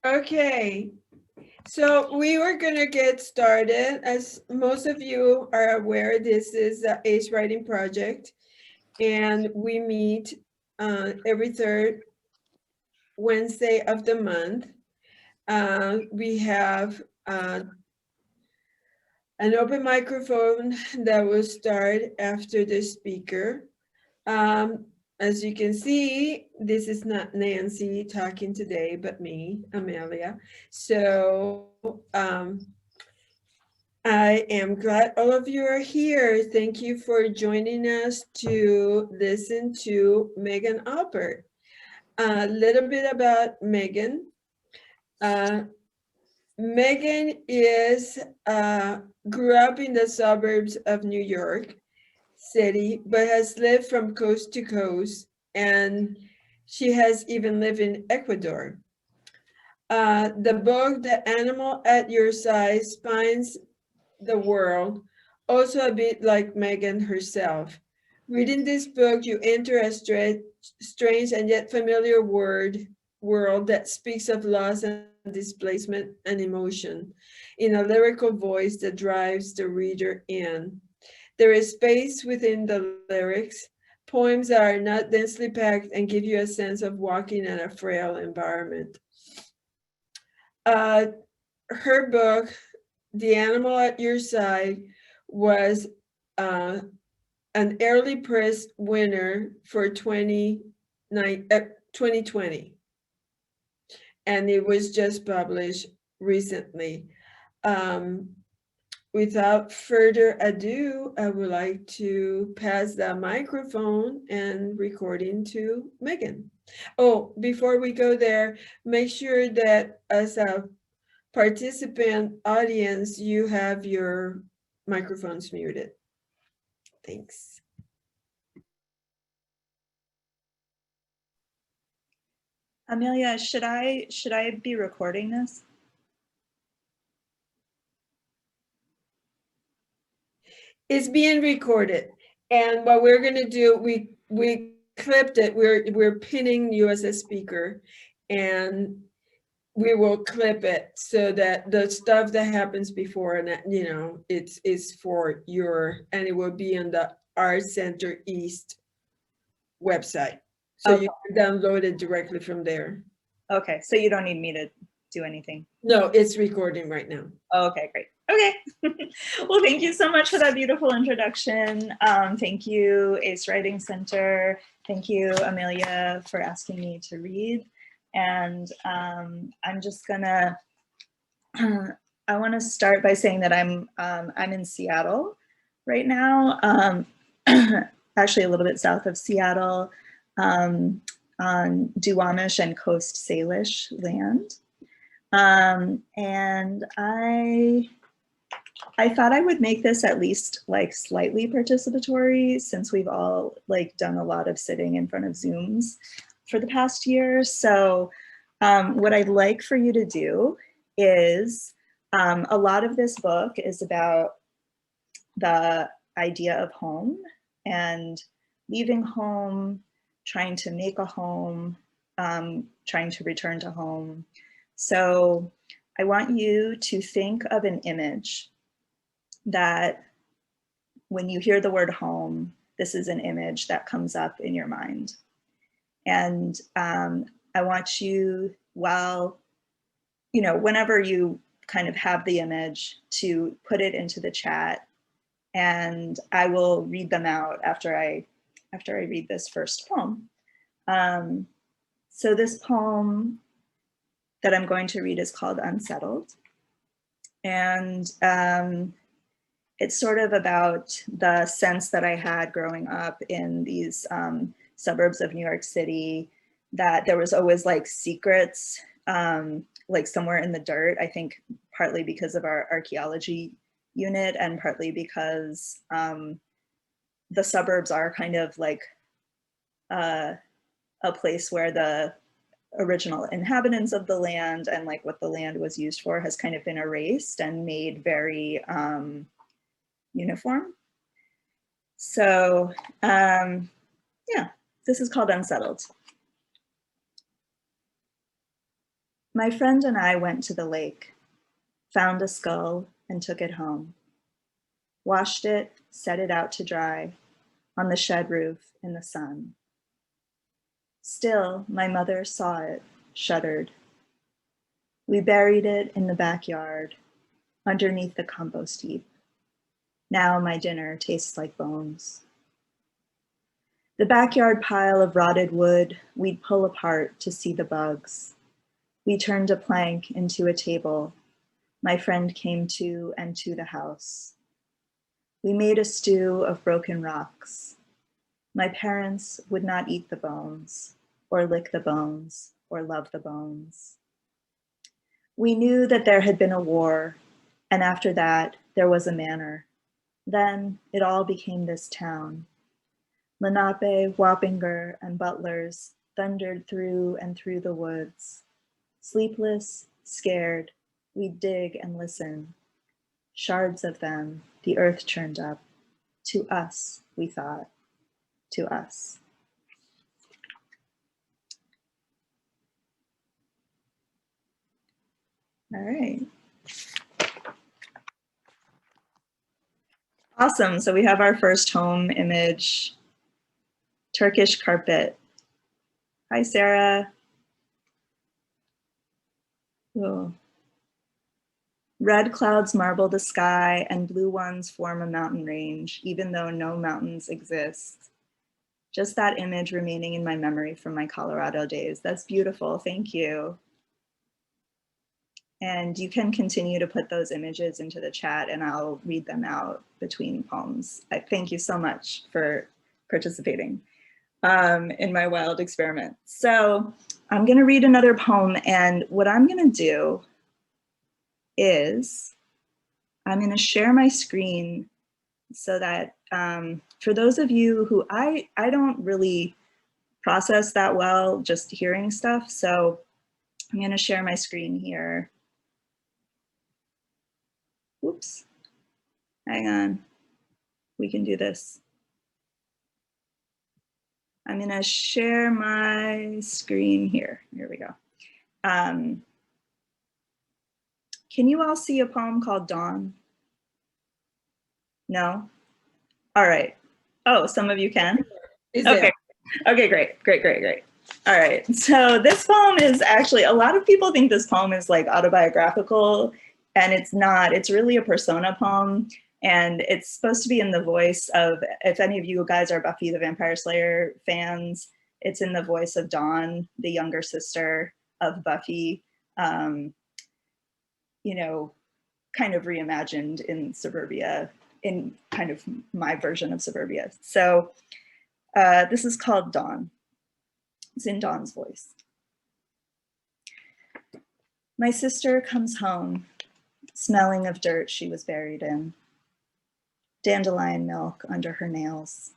Okay, so we were going to get started. As most of you are aware, this is the ACE Writing Project, and we meet every third Wednesday of the month. We have an open microphone that will start after the speaker. As you can see, this is not Nancy talking today, but me, Amelia. So I am glad all of you are here. Thank you for joining us to listen to Megan Alpert. A little bit about Megan. Megan grew up in the suburbs of New York City, but has lived from coast to coast, and she has even lived in Ecuador. The book, The Animal at Your Side, finds the world, also a bit like Megan herself. Reading this book, you enter a strange and yet familiar world that speaks of loss and displacement and emotion in a lyrical voice that drives the reader in. There is space within the lyrics, poems that are not densely packed and give you a sense of walking in a frail environment. Her book, The Animal at Your Side, was an early press winner for 2020, and it was just published recently. Without further ado, I would like to pass the microphone and recording to Megan. Oh, before we go there, make sure that as a participant audience, you have your microphones muted. Thanks. Amelia, should I be recording this? It's being recorded, and what we're going to do, we clipped it. We're pinning you as a speaker, and we will clip it so that the stuff that happens before, and it's for your, and it will be on the Art Center East website, so Okay. you can download it directly from there. Okay, so you don't need me to do anything. No, it's recording right now. Okay, great. Okay. Well, thank you so much for that beautiful introduction. Thank you, ACE Writing Center. Thank you, Amelia, for asking me to read. And I'm just gonna, I wanna start by saying that I'm in Seattle right now, actually a little bit south of Seattle, on Duwamish and Coast Salish land. And I thought I would make this at least like slightly participatory, since we've all like done a lot of sitting in front of Zooms for the past year. So what I'd like for you to do is, a lot of this book is about the idea of home and leaving home, trying to make a home, trying to return to home. So I want you to think of an image that when you hear the word home, this is an image that comes up in your mind. And I want you, whenever you kind of have the image, to put it into the chat, and I will read them out after I read this first poem. So this poem that I'm going to read is called Unsettled. And it's sort of about the sense that I had growing up in these suburbs of New York City, that there was always like secrets, like somewhere in the dirt, I think partly because of our archaeology unit and partly because the suburbs are kind of like a place where the original inhabitants of the land and like what the land was used for has kind of been erased and made very uniform. So yeah, this is called Unsettled. My friend and I went to the lake, found a skull and took it home, washed it, set it out to dry on the shed roof in the sun. Still, my mother saw it, shuddered. We buried it in the backyard, underneath the compost heap. Now my dinner tastes like bones. The backyard pile of rotted wood we'd pull apart to see the bugs. We turned a plank into a table. My friend came to and to the house. We made a stew of broken rocks. My parents would not eat the bones, or lick the bones, or love the bones. We knew that there had been a war, and after that, there was a manor. Then it all became this town. Lenape, Wappinger, and Butlers thundered through and through the woods. Sleepless, scared, we'd dig and listen. Shards of them, the earth churned up. To us, we thought. To us. All right. Awesome. So we have our first home image, Turkish carpet. Hi, Sarah. Oh. Red clouds marble the sky and blue ones form a mountain range, even though no mountains exist. Just that image remaining in my memory from my Colorado days. That's beautiful. Thank you. And you can continue to put those images into the chat and I'll read them out between poems. I thank you so much for participating in my wild experiment. So I'm gonna read another poem, and what I'm gonna do is I'm gonna share my screen so that for those of you who I don't really process that well, just hearing stuff. So I'm gonna share my screen here. Whoops, hang on, we can do this. I'm gonna share my screen here. Here we go. Can you all see a poem called Dawn? No? All right. Oh, some of you can? Okay. Okay, great, great, great, great. All right, so this poem is actually, a lot of people think this poem is like autobiographical, and it's not. It's really a persona poem, and it's supposed to be in the voice of, if any of you guys are Buffy the Vampire Slayer fans, it's in the voice of Dawn, the younger sister of Buffy, you know, kind of reimagined in Suburbia, in kind of my version of Suburbia. So this is called Dawn. It's in Dawn's voice. My sister comes home, smelling of dirt she was buried in, dandelion milk under her nails.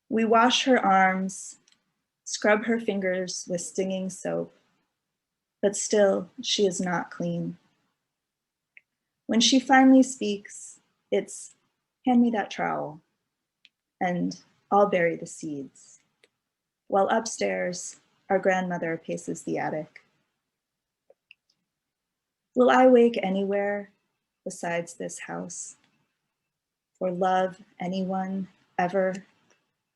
We wash her arms, scrub her fingers with stinging soap, but still she is not clean. When she finally speaks, it's, hand me that trowel, and I'll bury the seeds. While upstairs, our grandmother paces the attic. Will I wake anywhere besides this house? Or love anyone ever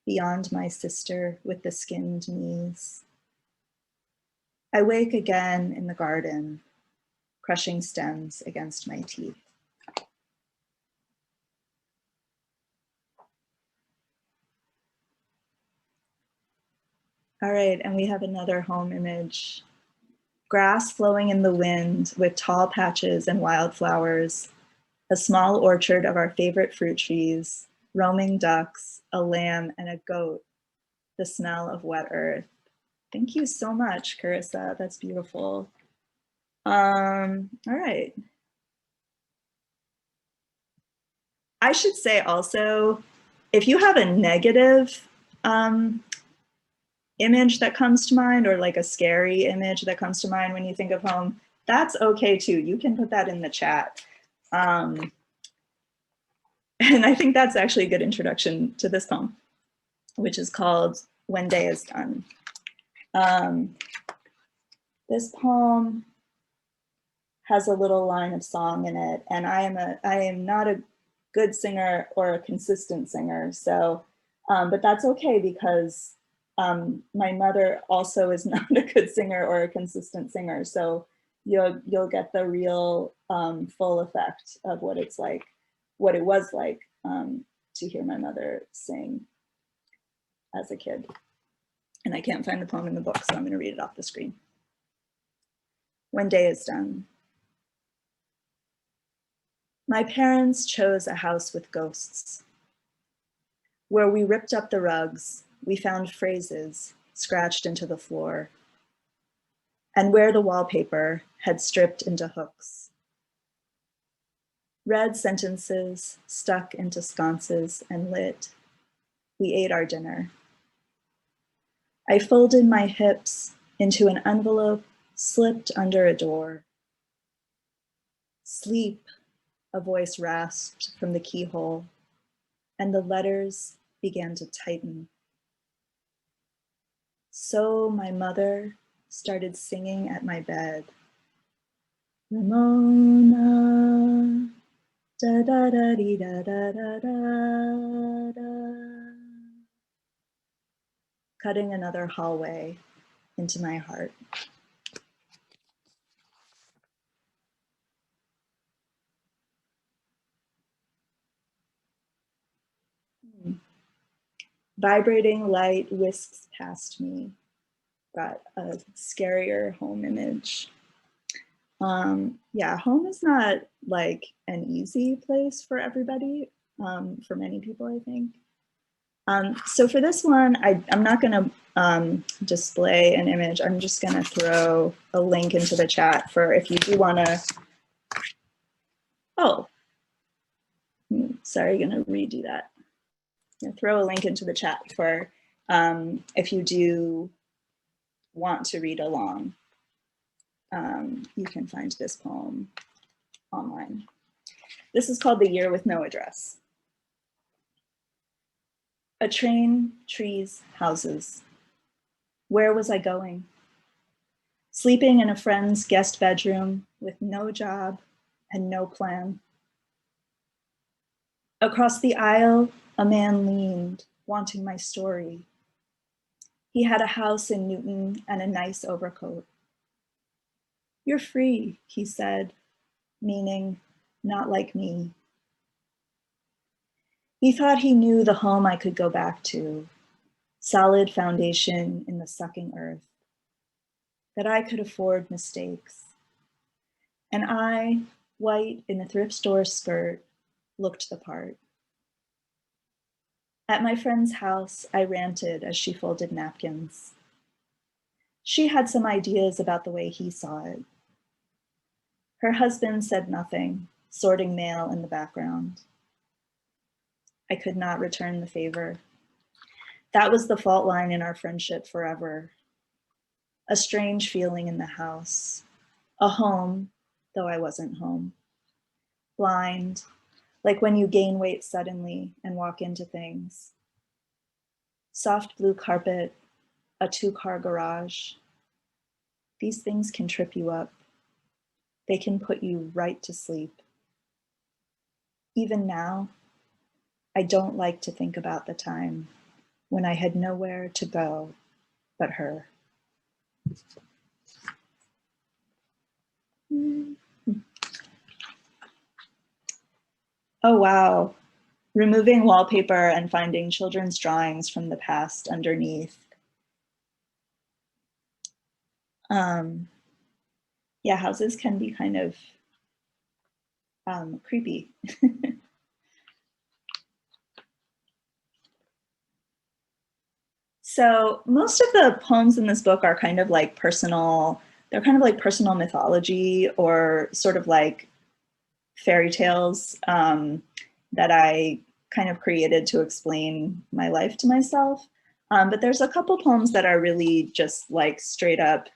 beyond my sister with the skinned knees? I wake again in the garden, crushing stems against my teeth. All right, and we have another home image. Grass flowing in the wind with tall patches and wildflowers, a small orchard of our favorite fruit trees, roaming ducks, a lamb, and a goat, the smell of wet earth. Thank you so much, Carissa. That's beautiful. All right. I should say also, if you have a negative image that comes to mind, or like a scary image that comes to mind when you think of home, that's okay too. You can put that in the chat. And I think that's actually a good introduction to this poem, which is called When Day is Done. This poem has a little line of song in it, and I am not a good singer or a consistent singer, so but that's okay, because my mother also is not a good singer or a consistent singer, so you'll get the real full effect of what it's like, what it was like to hear my mother sing as a kid. And I can't find the poem in the book, so I'm going to read it off the screen. When day is done. My parents chose a house with ghosts. Where we ripped up the rugs, we found phrases scratched into the floor, and where the wallpaper had stripped into hooks. Read sentences stuck into sconces and lit. We ate our dinner. I folded my hips into an envelope slipped under a door. Sleep, a voice rasped from the keyhole, and the letters began to tighten. So my mother started singing at my bed. Ramona, da da da dee da da da da da. Cutting another hallway into my heart. Vibrating light whisks past me. Got a scarier home image. Yeah, home is not like an easy place for everybody, for many people, I think. So for this one, I'm not gonna display an image. I'm just gonna throw a link into the chat for if you do wanna, sorry, gonna redo that. I'm gonna throw a link into the chat for if you do want to read along. You can find this poem online. This is called The Year with No Address. A train, trees, houses. Where was I going? Sleeping in a friend's guest bedroom with no job and no plan. Across the aisle, a man leaned, wanting my story. He had a house in Newton and a nice overcoat. You're free, he said, meaning not like me. He thought he knew the home I could go back to, solid foundation in the sucking earth, that I could afford mistakes. And I, white in a thrift store skirt, looked the part. At my friend's house, I ranted as she folded napkins. She had some ideas about the way he saw it. Her husband said nothing, sorting mail in the background. I could not return the favor. That was the fault line in our friendship forever. A strange feeling in the house. A home, though I wasn't home. Blind, like when you gain weight suddenly and walk into things. Soft blue carpet, a 2-car garage. These things can trip you up. They can put you right to sleep. Even now, I don't like to think about the time when I had nowhere to go but her. Oh, wow. Removing wallpaper and finding children's drawings from the past underneath. Yeah, houses can be kind of creepy. So most of the poems in this book are kind of like personal, they're kind of like personal mythology or sort of like fairy tales that I kind of created to explain my life to myself. But there's a couple poems that are really just like straight up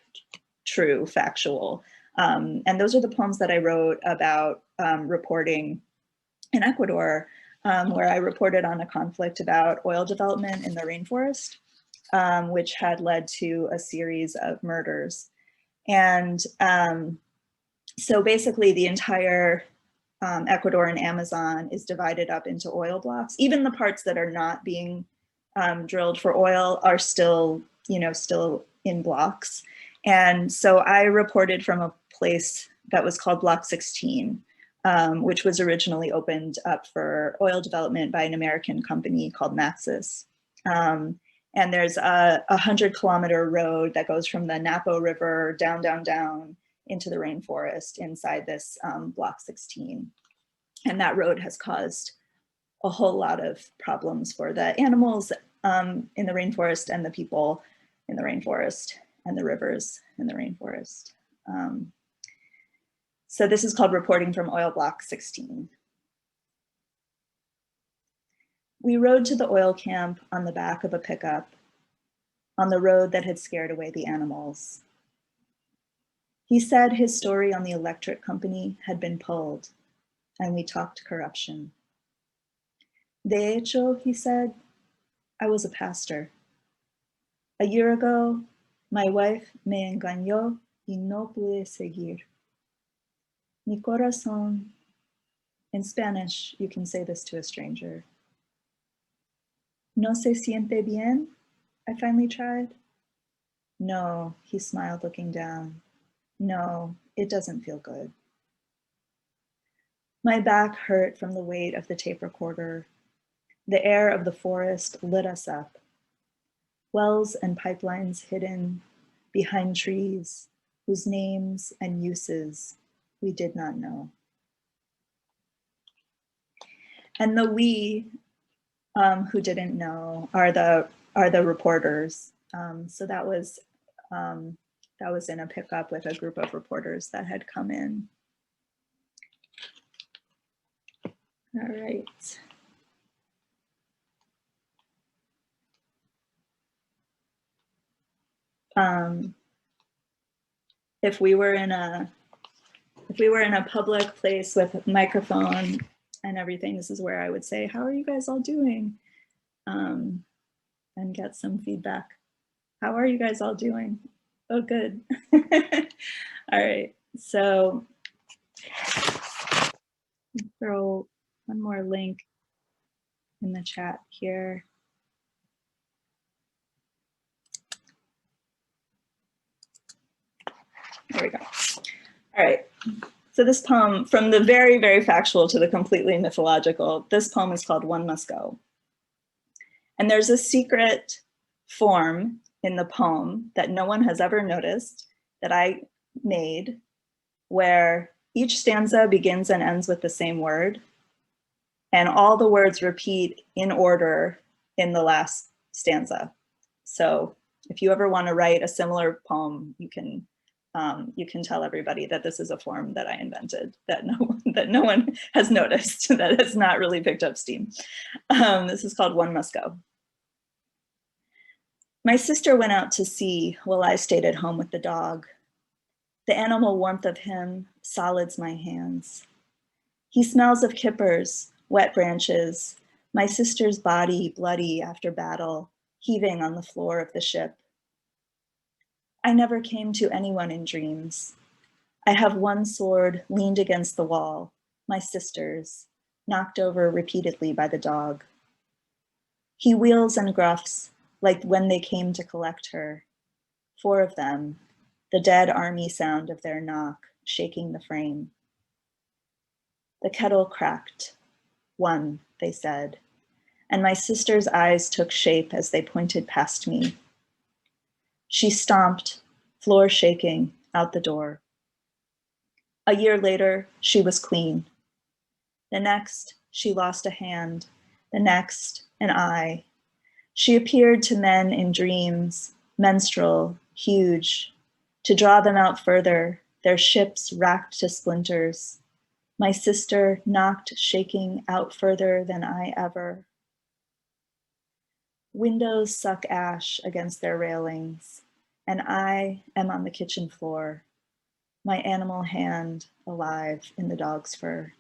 true, factual. And those are the poems that I wrote about reporting in Ecuador, where I reported on a conflict about oil development in the rainforest, which had led to a series of murders. And so basically the entire Ecuadorian Amazon is divided up into oil blocks. Even the parts that are not being drilled for oil are still, still in blocks. And so I reported from a place that was called Block 16, which was originally opened up for oil development by an American company called Maxis. And there's a 100-kilometer road that goes from the Napo River down into the rainforest inside this Block 16. And that road has caused a whole lot of problems for the animals in the rainforest and the people in the rainforest and the rivers in the rainforest. So this is called Reporting from Oil Block 16. We rode to the oil camp on the back of a pickup on the road that had scared away the animals. He said his story on the electric company had been pulled, and we talked corruption. De hecho, he said, I was a pastor. A year ago, my wife me engañó y no pude seguir. Mi corazón. In Spanish, you can say this to a stranger. No se siente bien? I finally tried. No, he smiled, looking down. No, it doesn't feel good. My back hurt from the weight of the tape recorder. The air of the forest lit us up. Wells and pipelines hidden behind trees whose names and uses we did not know. And the we who didn't know are the reporters. So that was in a pickup with a group of reporters that had come in. All right. If we were in a public place with a microphone and everything, this is where I would say, how are you guys all doing? And get some feedback. How are you guys all doing? Oh, good. All right, so throw one more link in the chat here. There we go. All right. So this poem, from the very, very factual to the completely mythological, this poem is called One Must Go. And there's a secret form in the poem that no one has ever noticed that I made, where each stanza begins and ends with the same word. And all the words repeat in order in the last stanza. So if you ever want to write a similar poem, you can tell everybody that this is a form that I invented, that no one has noticed, that has not really picked up steam. This is called One Must Go. My sister went out to sea while I stayed at home with the dog. The animal warmth of him solids my hands. He smells of kippers, wet branches, my sister's body bloody after battle, heaving on the floor of the ship. I never came to anyone in dreams. I have one sword leaned against the wall, my sister's, knocked over repeatedly by the dog. He wheels and gruffs like when they came to collect her. 4 of them, the dead army sound of their knock, shaking the frame. The kettle cracked. 1, they said, and my sister's eyes took shape as they pointed past me. She stomped, floor shaking, out the door. A year later, she was clean. The next, she lost a hand. The next, an eye. She appeared to men in dreams, menstrual, huge, to draw them out further, their ships racked to splinters. My sister knocked, shaking, out further than I ever. Windows suck ash against their railings, and I am on the kitchen floor, my animal hand alive in the dog's fur.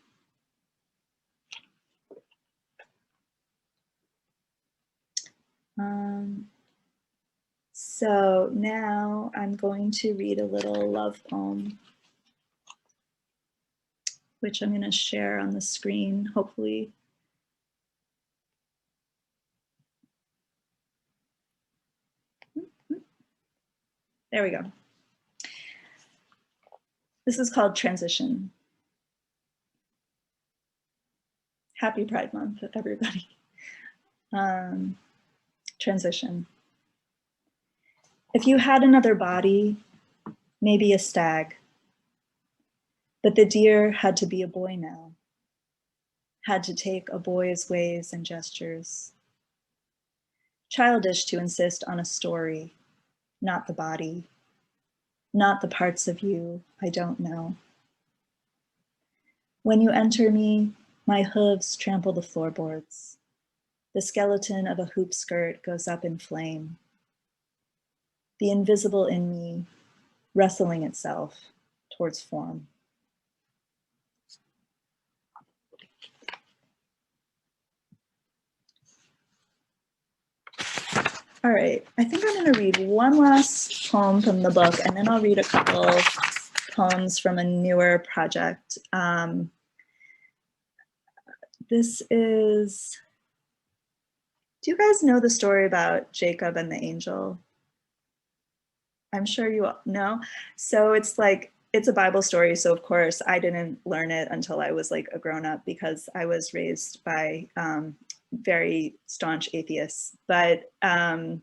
So now I'm going to read a little love poem, which I'm going to share on the screen, hopefully. There we go. This is called Transition. Happy Pride Month, everybody. Transition. If you had another body, maybe a stag, but the deer had to be a boy now, had to take a boy's ways and gestures. Childish to insist on a story, not the body, not the parts of you I don't know. When you enter me, my hooves trample the floorboards. The skeleton of a hoop skirt goes up in flame. The invisible in me wrestling itself towards form. All right, I think I'm gonna read one last poem from the book, and then I'll read a couple poems from a newer project. This is, do you guys know the story about Jacob and the angel? I'm sure you all know. So it's like, it's a Bible story. So of course I didn't learn it until I was like a grown up because I was raised by very staunch atheists. But, and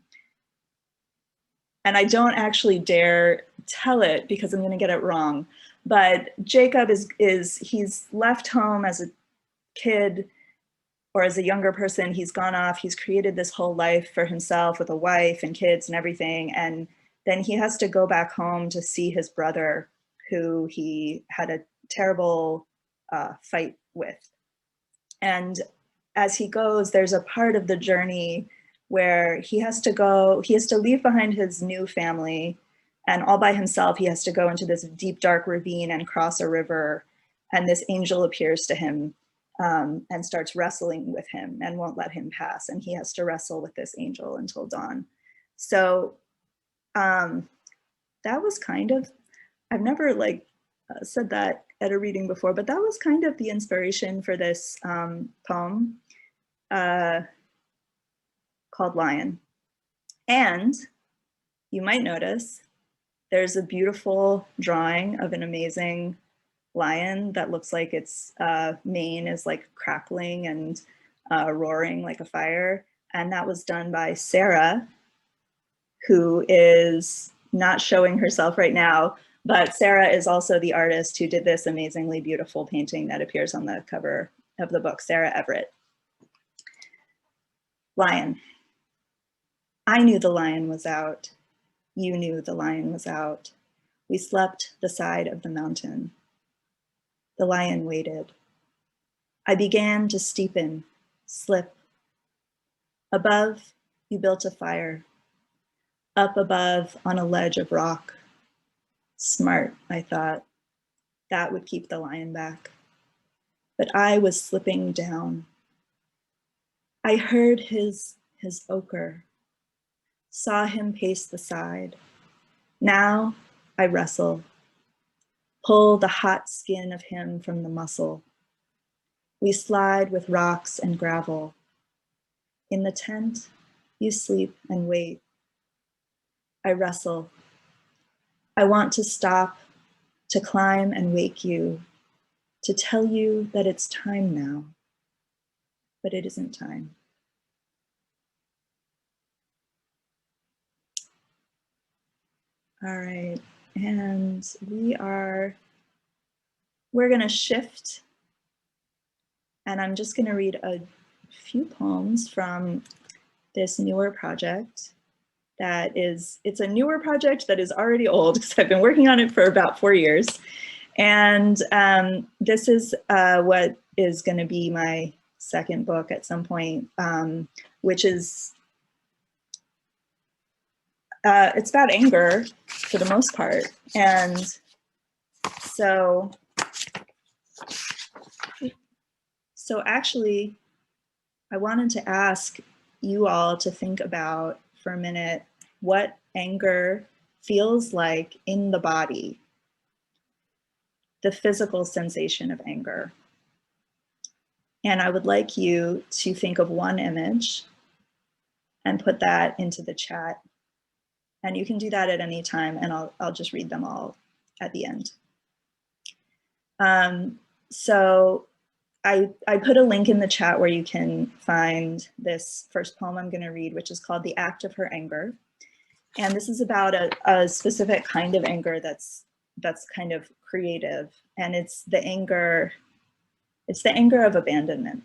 I don't actually dare tell it because I'm going to get it wrong. But Jacob he's left home as a kid or as a younger person. He's gone off, he's created this whole life for himself with a wife and kids and everything. And then he has to go back home to see his brother who he had a terrible fight with. And as he goes, there's a part of the journey where he has to leave behind his new family, and all by himself, he has to go into this deep, dark ravine and cross a river. And this angel appears to him and starts wrestling with him and won't let him pass. And he has to wrestle with this angel until dawn. So that was kind of, I've never like said that at a reading before, but that was kind of the inspiration for this poem called Lion. And you might notice there's a beautiful drawing of an amazing lion that looks like its mane is like crackling and roaring like a fire. And that was done by Sarah, who is not showing herself right now, but Sarah is also the artist who did this amazingly beautiful painting that appears on the cover of the book, Sarah Everett. Lion. I knew the lion was out. You knew the lion was out. We slept the side of the mountain. The lion waited. I began to steepen, slip. Above, you built a fire. Up above on a ledge of rock. Smart, I thought. That would keep the lion back. But I was slipping down. I heard his ochre, saw him pace the side. Now I wrestle, pull the hot skin of him from the muscle. We slide with rocks and gravel. In the tent, you sleep and wait. I wrestle. I want to stop, to climb and wake you, to tell you that it's time now, but it isn't time. All right, and we're gonna shift, and I'm just gonna read a few poems from this newer project it's a newer project that is already old because I've been working on it for about 4 years. And this is what is gonna be my second book at some point, which is, it's about anger for the most part. And so actually, I wanted to ask you all to think about for a minute what anger feels like in the body, the physical sensation of anger. And I would like you to think of one image and put that into the chat. And you can do that at any time, and I'll just read them all at the end. So I put a link in the chat where you can find this first poem I'm going to read, which is called The Act of Her Anger. And this is about a specific kind of anger that's kind of creative. And it's the anger of abandonment.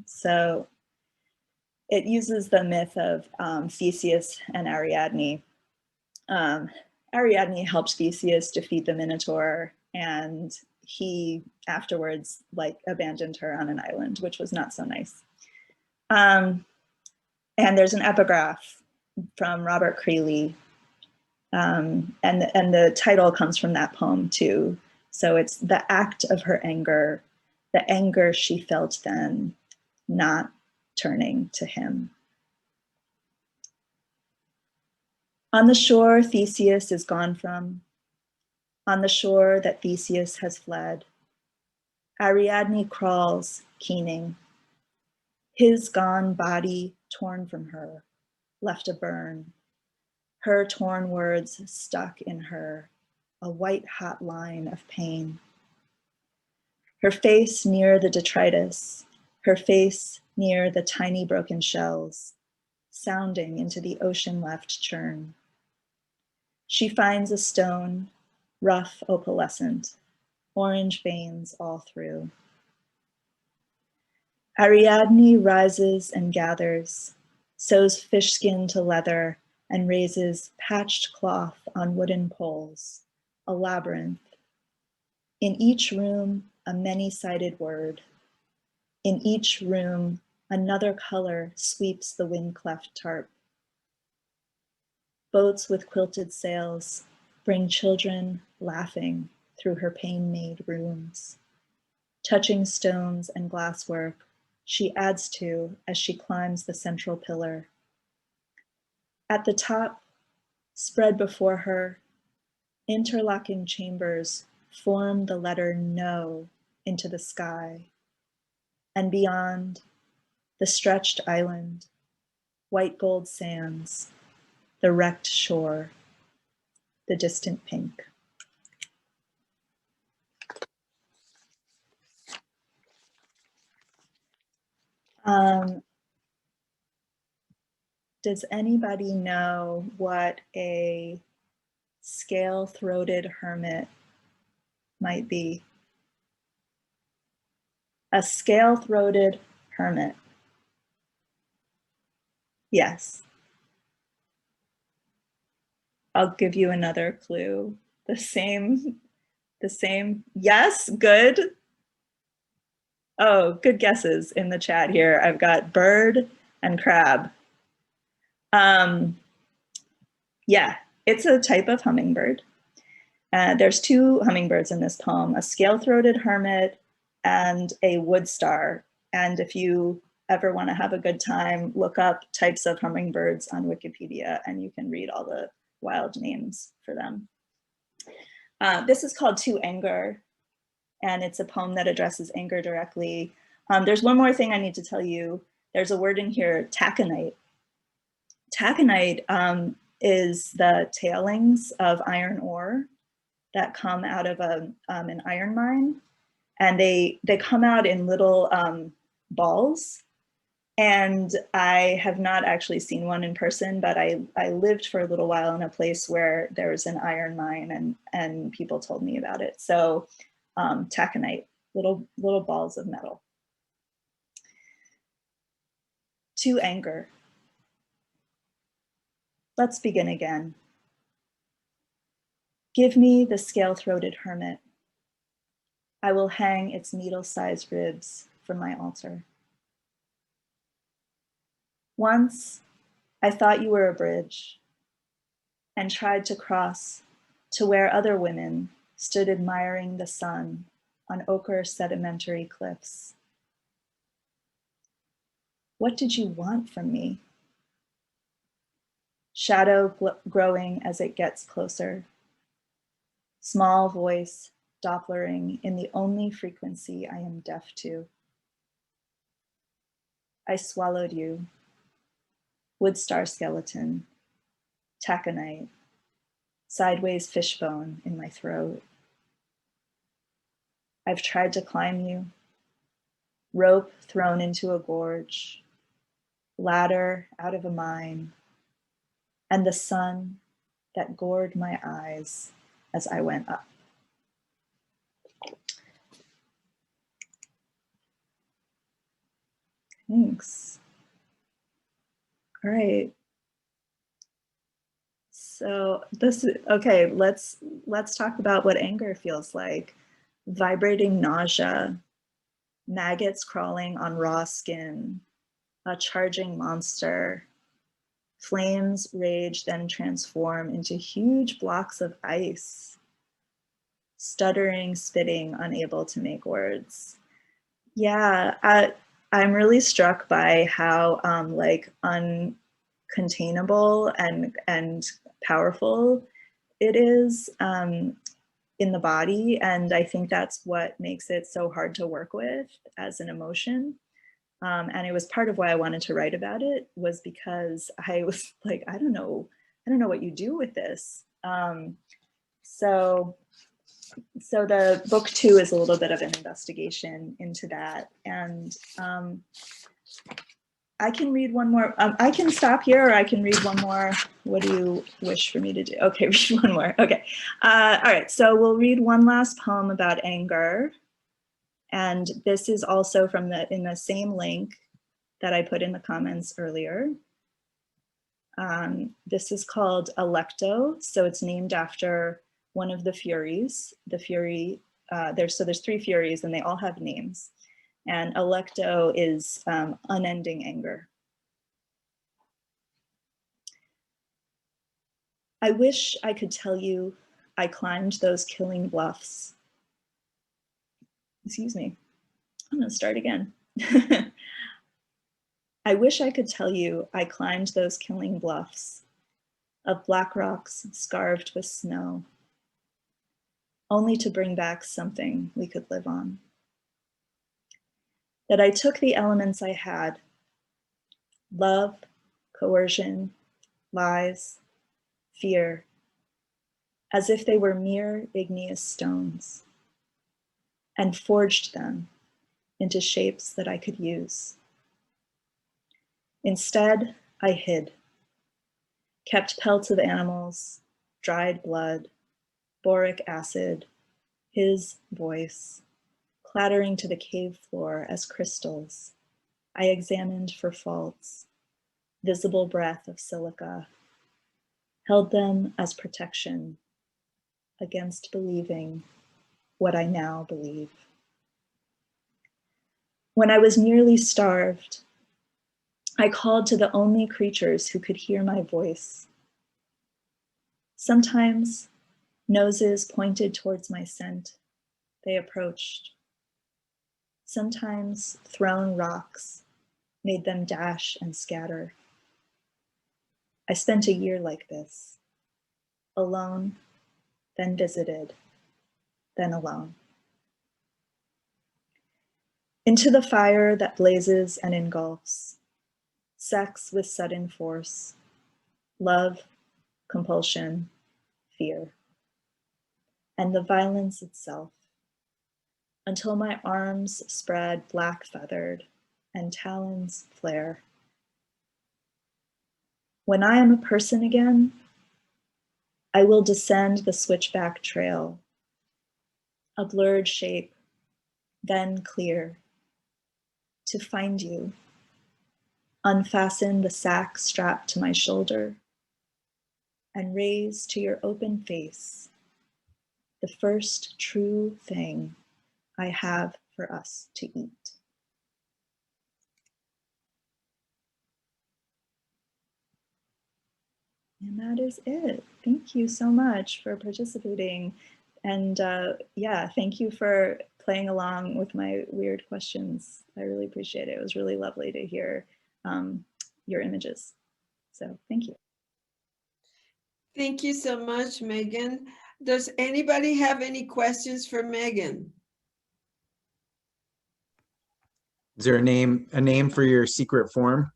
So it uses the myth of Theseus and Ariadne. Ariadne helped Theseus defeat the Minotaur, and he afterwards abandoned her on an island, which was not so nice. And there's an epigraph from Robert Creeley, and the title comes from that poem too. So it's the act of her anger, the anger she felt then, not turning to him. On the shore Theseus is gone from, on the shore that Theseus has fled, Ariadne crawls, keening, his gone body torn from her, left a burn, her torn words stuck in her, a white hot line of pain. Her face near the detritus, her face near the tiny broken shells, sounding into the ocean left churn. She finds a stone, rough opalescent, orange veins all through. Ariadne rises and gathers, sews fish skin to leather, and raises patched cloth on wooden poles, a labyrinth. In each room, a many-sided word. In each room, another color sweeps the wind-cleft tarp. Boats with quilted sails bring children laughing through her pain-made rooms. Touching stones and glasswork, she adds to as she climbs the central pillar. At the top, spread before her, interlocking chambers form the letter no into the sky. And beyond, the stretched island, white gold sands, the wrecked shore, the distant pink. Does anybody know what a scale-throated hermit might be? A scale-throated hermit. Yes. I'll give you another clue. The same, yes, good. Oh, good guesses in the chat here. I've got bird and crab. Yeah, it's a type of hummingbird. There's two hummingbirds in this poem, a scale-throated hermit and a wood star. And if you ever want to have a good time, look up types of hummingbirds on Wikipedia and you can read all the wild names for them. This is called To Anger, and it's a poem that addresses anger directly. There's one more thing I need to tell you. There's a word in here, taconite. Taconite is the tailings of iron ore that come out of an iron mine. And they come out in little balls. And I have not actually seen one in person, but I lived for a little while in a place where there was an iron mine and people told me about it. So taconite, little balls of metal. To anger. Let's begin again. Give me the scale-throated hermit. I will hang its needle-sized ribs from my altar. Once, I thought you were a bridge and tried to cross to where other women stood admiring the sun on ochre sedimentary cliffs. What did you want from me? shadow growing as it gets closer. Small voice Dopplering in the only frequency I am deaf to. I swallowed you, wood star skeleton, taconite, sideways fishbone in my throat. I've tried to climb you, rope thrown into a gorge, ladder out of a mine, and the sun that gored my eyes as I went up. Thanks. All right. So okay, let's talk about what anger feels like. Vibrating nausea, maggots crawling on raw skin, a charging monster. Flames rage, then transform into huge blocks of ice. Stuttering, spitting, unable to make words. Yeah, I'm really struck by how like uncontainable and powerful it is in the body. And I think that's what makes it so hard to work with as an emotion. And it was part of why I wanted to write about it, was because I was like, I don't know what you do with this. So the book 2 is a little bit of an investigation into that. And I can read one more. I can stop here, or I can read one more. What do you wish for me to do? Okay, read one more. Okay. All right, so we'll read one last poem about anger. And this is also from in the same link that I put in the comments earlier. This is called Alecto. So it's named after one of the Furies. The Fury, there's 3 Furies and they all have names. And Alecto is unending anger. I wish I could tell you I climbed those killing bluffs. Excuse me, I'm gonna start again. I wish I could tell you I climbed those killing bluffs of black rocks scarved with snow, only to bring back something we could live on. That I took the elements I had, love, coercion, lies, fear, as if they were mere igneous stones, and forged them into shapes that I could use. Instead, I hid, kept pelts of animals, dried blood, boric acid, his voice, clattering to the cave floor as crystals. I examined for faults, visible breath of silica, held them as protection against believing what I now believe. When I was nearly starved, I called to the only creatures who could hear my voice. Sometimes noses pointed towards my scent. They approached. Sometimes thrown rocks made them dash and scatter. I spent a year like this, alone, then visited, then alone. Into the fire that blazes and engulfs, sex with sudden force, love, compulsion, fear, and the violence itself, until my arms spread black feathered and talons flare. When I am a person again, I will descend the switchback trail, a blurred shape, then clear, to find you, unfasten the sack strapped to my shoulder, and raise to your open face the first true thing I have for us to eat. And that is it. Thank you so much for participating. And yeah, thank you for playing along with my weird questions. I really appreciate it. It was really lovely to hear your images. So thank you. Thank you so much, Megan. Does anybody have any questions for Megan? Is there a name for your secret form?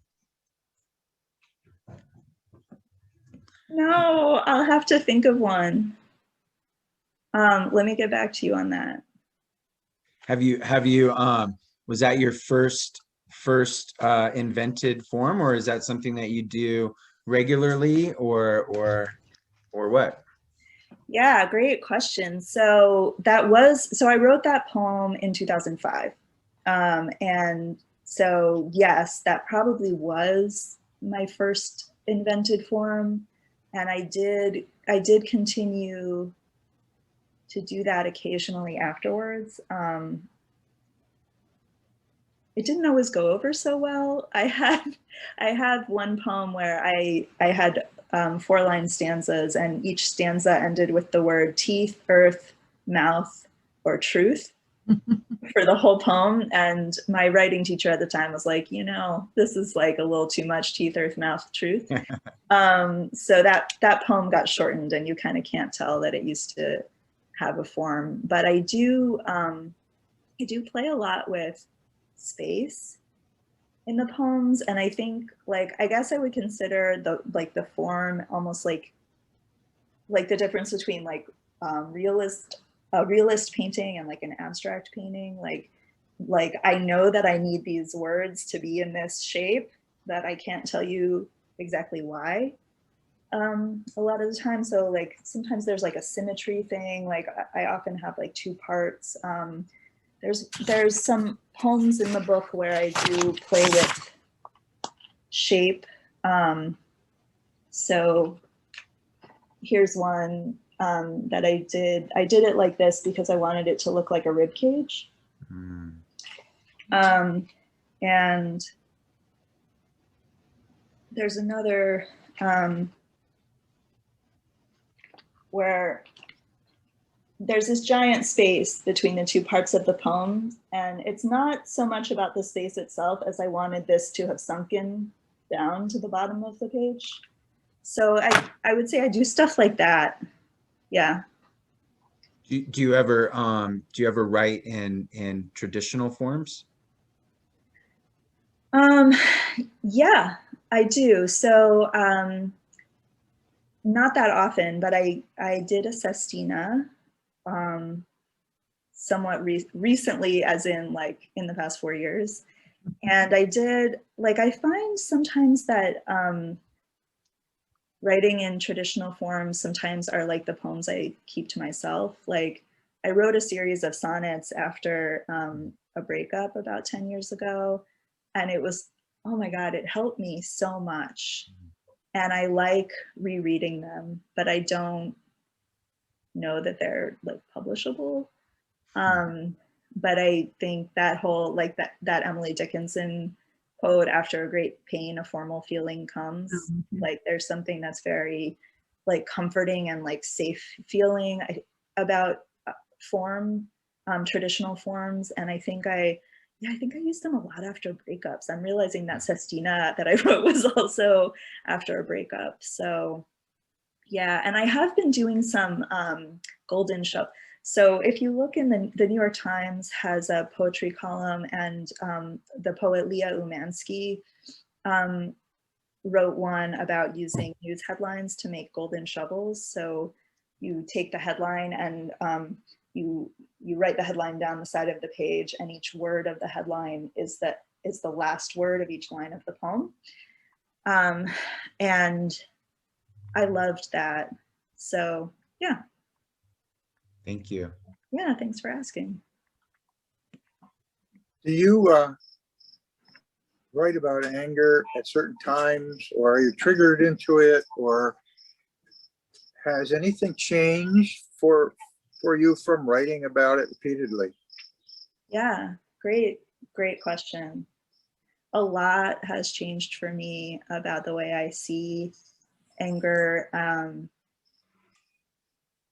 No, I'll have to think of one. Let me get back to you on that. Have you was that your first invented form, or is that something that you do regularly, or what? Yeah, great question. So I wrote that poem in 2005. And so yes, that probably was my first invented form. And I did continue to do that occasionally afterwards. It didn't always go over so well. I had one poem where I had 4-line stanzas, and each stanza ended with the word teeth, earth, mouth, or truth for the whole poem. And my writing teacher at the time was like, you know, this is like a little too much teeth, earth, mouth, truth. So that poem got shortened, and you kind of can't tell that it used to have a form. But I do play a lot with space in the poems, and I think, like, I guess I would consider the form almost like the difference between like a realist painting and like an abstract painting. Like I know that I need these words to be in this shape, that I can't tell you exactly why a lot of the time. So like sometimes there's like a symmetry thing. Like I often have like 2 parts. There's some poems in the book where I do play with shape. So here's one that I did. I did it like this because I wanted it to look like a rib cage. And there's another where there's this giant space between the 2 parts of the poem, and it's not so much about the space itself as I wanted this to have sunken down to the bottom of the page. So I would say I do stuff like that. Yeah. Do you ever write in traditional forms? Yeah, I do. So not that often, but I did a sestina somewhat recently, as in like in the past 4 years. And I did, like, I find sometimes that writing in traditional forms sometimes are like the poems I keep to myself. Like I wrote a series of sonnets after a breakup about 10 years ago. And it was, oh my God, it helped me so much. And I like rereading them, but I don't know that they're like publishable. But I think that whole, like that Emily Dickinson quote, after a great pain, a formal feeling comes. Like there's something that's very like comforting and like safe feeling about form, traditional forms. And I think I used them a lot after breakups. I'm realizing that sestina that I wrote was also after a breakup. So yeah, and I have been doing some golden show. So if you look in the New York Times has a poetry column, and the poet Leah Umansky wrote one about using news headlines to make golden shovels. So you take the headline and you write the headline down the side of the page, and each word of the headline is the last word of each line of the poem. And I loved that. So yeah. Thank you. Yeah, thanks for asking. Do you write about anger at certain times, or are you triggered into it, or has anything changed for you from writing about it repeatedly? Yeah, great question. A lot has changed for me about the way I see anger.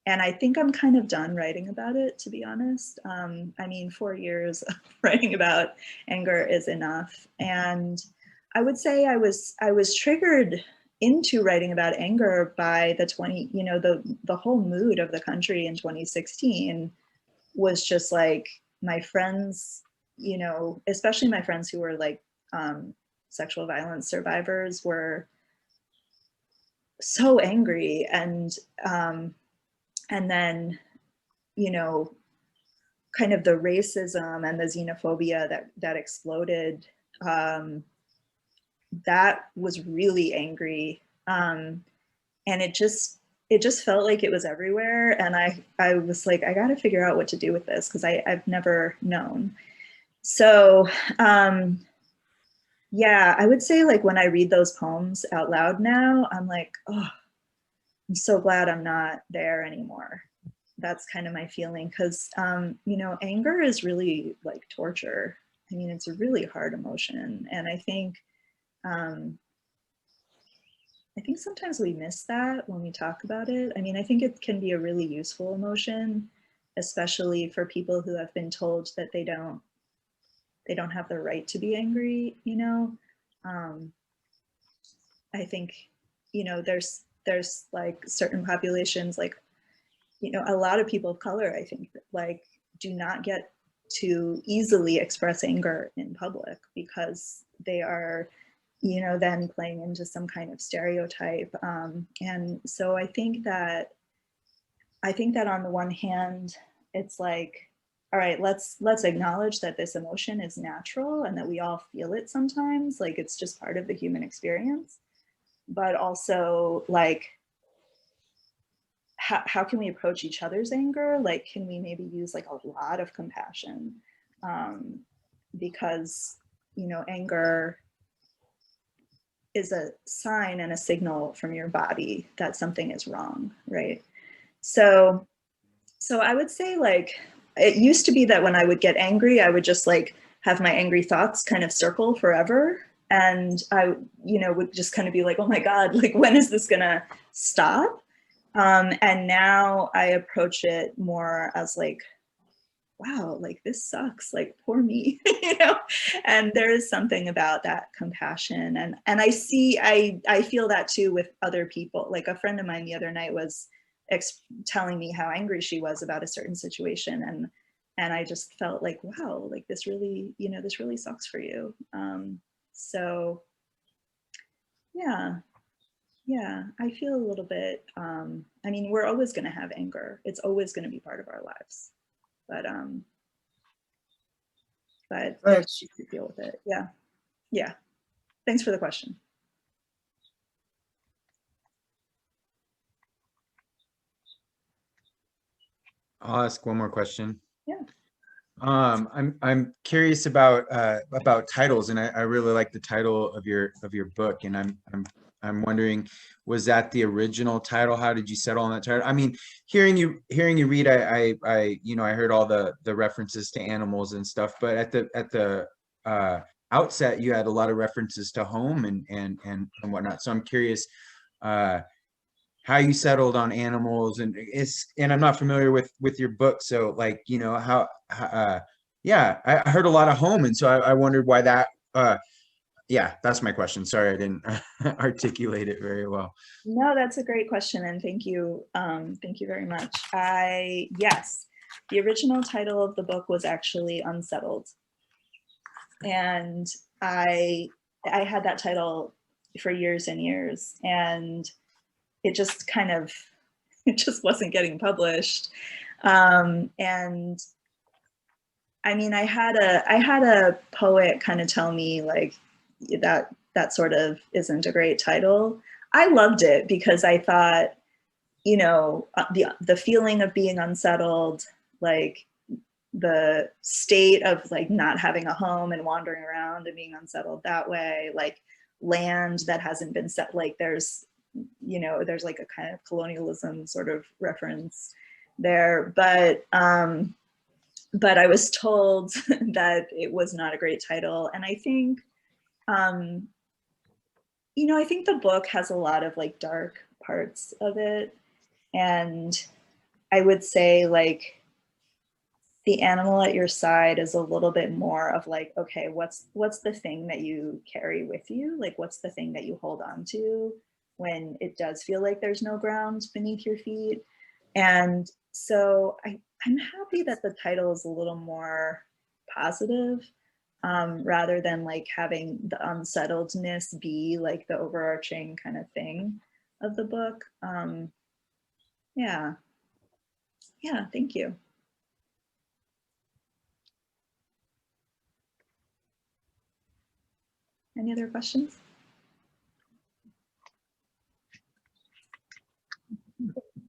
And I think I'm kind of done writing about it, to be honest. I mean, 4 years of writing about anger is enough. And I would say I was triggered into writing about anger by the whole mood of the country in 2016 was just like my friends, especially my friends who were like sexual violence survivors were so angry. And then, kind of the racism and the xenophobia that exploded, that was really angry. And it just felt like it was everywhere. And I was like, I got to figure out what to do with this, because I've never known. So yeah, I would say like when I read those poems out loud now, I'm like, oh, I'm so glad I'm not there anymore. That's kind of my feeling, because anger is really like torture. I mean, it's a really hard emotion. And I think sometimes we miss that when we talk about it. I mean, I think it can be a really useful emotion, especially for people who have been told that they don't have the right to be angry, I think, there's like certain populations, like, a lot of people of color, I think, like, do not get to easily express anger in public because they are, then playing into some kind of stereotype. And so I think that on the one hand, it's like, all right, let's acknowledge that this emotion is natural and that we all feel it sometimes, like it's just part of the human experience. But also, like, how can we approach each other's anger? Like, can we maybe use like a lot of compassion? Because, anger is a sign and a signal from your body that something is wrong, right? So I would say, like, it used to be that when I would get angry, I would just like have my angry thoughts kind of circle forever. And I, would just kind of be like, oh my God, like, when is this gonna stop? And now I approach it more as like, wow, like this sucks, like poor me, and there is something about that compassion. And I feel that too with other people. Like a friend of mine the other night was telling me how angry she was about a certain situation. And I just felt like, wow, like this really, this really sucks for you. So yeah, I feel a little bit, I mean, we're always going to have anger. It's always going to be part of our lives. But Thanks. to deal with it. Yeah. Thanks for the question. I'll ask one more question. Yeah. I'm curious about titles, and I really like the title of your book, and I'm wondering, was that the original title? How did you settle on that title? I mean, hearing you read, I heard all the references to animals and stuff, but at the outset, you had a lot of references to home and whatnot. So I'm curious how you settled on animals, and I'm not familiar with your book, so like, yeah, I heard a lot of home, and so I wondered why that. Yeah, that's my question. Sorry, I didn't articulate it very well. No, that's a great question, and thank you very much. Yes, the original title of the book was actually Unsettled, and I had that title for years and years, and it just wasn't getting published. And I mean, I had a poet kind of tell me like that sort of isn't a great title. I loved it because I thought, the feeling of being unsettled, like the state of like not having a home and wandering around and being unsettled that way, like land that hasn't been set, like there's like a kind of colonialism sort of reference there, but I was told that it was not a great title. And I think I think the book has a lot of like dark parts of it, and I would say like the animal at your side is a little bit more of like, okay, what's the thing that you carry with you? Like, what's the thing that you hold on to when it does feel like there's no ground beneath your feet. And so I'm happy that the title is a little more positive, rather than like having the unsettledness be like the overarching kind of thing of the book. Yeah, thank you. Any other questions?